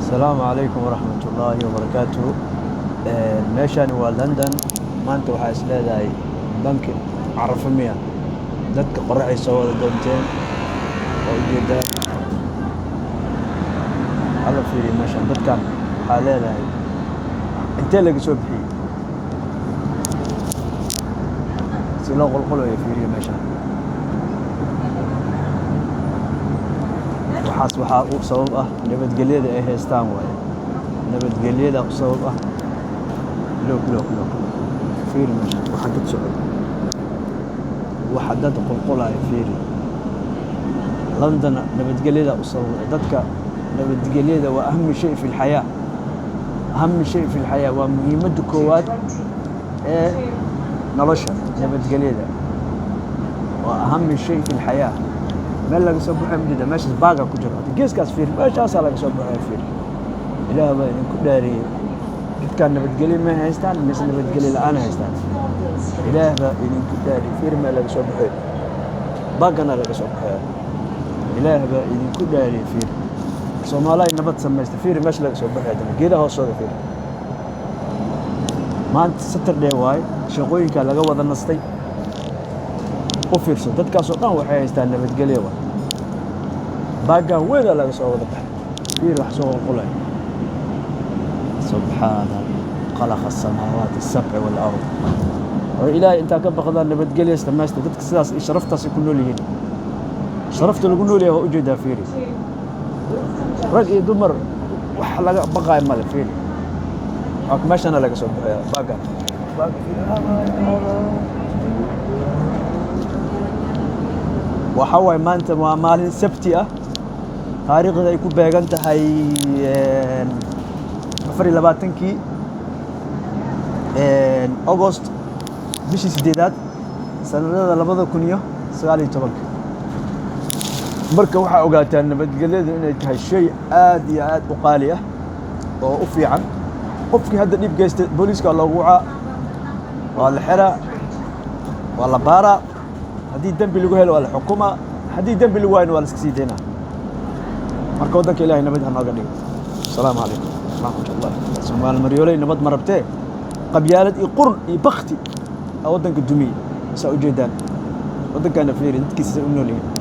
السلام عليكم ورحمة الله وبركاته. meeshani waa London. maanta waxaa isleedahay banki Carafo miya dadka qoraxay soo wada doonteen oo ujeedaan ala fiiri meeshan dadkan waxaa leedahay intee laga soo bixiyay si loo qolqolayo fiiriyo meeshan waxaa u sabab ah nabadgelyada ay haystaan waaye nabadgelyada u sabab ah loo fiiri meeshan waxaa dad socda waxaa dad qolqolayo fiiri London nabadgelyada u sabab dadka nabadgelyada waa aham shay fi الحياة أهم شيء في الحياة ومهمة كواد نلاشة نبتقليدة وأهم شيء في الحياة ما لقى صبح مجدة ماشي باقة كجرات جيس كاس فير ماشي أصلا لقى صبح فير إله بين كداري كان نبتقلي ما هيستان الناس نبتقلي الآن هيستان إله بين كداري فير ما لقى صبح باقة أنا لقى صبح إله بين كداري فير Soomaaliya nabad sameeyay fiir meesha laga soo baxay geedaha hoosooda fiir maanta Saturday waay shaqooyinka laga wada nastay u fiirso dadkaas oo dhan waxay haystaan nabadgelyo waay baaga weeda laga soo wada baxay fiir wax soo qolay subhana khalaqa as-samawati as-sab'a wal ard oo ilaahay inta ka baqdaan nabadgelyo sameeyay dadka sidaas sharaftaas ku nool yihiin sharafta lagu nool yahay oo ujeeda fiir رجع دمر وحلا بقى مال فيني ماشي أنا لقى صوب باقة وحوي ما أنت مال سبتية تاريخ ذا يكون بيجان تهاي فري لباتنكي أغسطس بيش سديدات سنة هذا لبضة كنية سؤالي تبك marka waxa ogaataan nabadgelyadu inay tahay shay aad iyo aad u qaali ah oo u fiican qofkii hadda dib geystay booliska loogu waa la xira waa la baara hadii dambi lagu helo waa la xukuma hadii dambi lagu waayno waa la iska sii deynaa marka wadanka Ilaahay nabad ha nooga dhigo salaamu calaykum rahmatullahi Soomaal maryoolay nabad marabtee qabyaalad iyo qurun iyo bakti wadanka dumiye saa u jeedaan wadanka fiiri dadkiisa u noolyihiin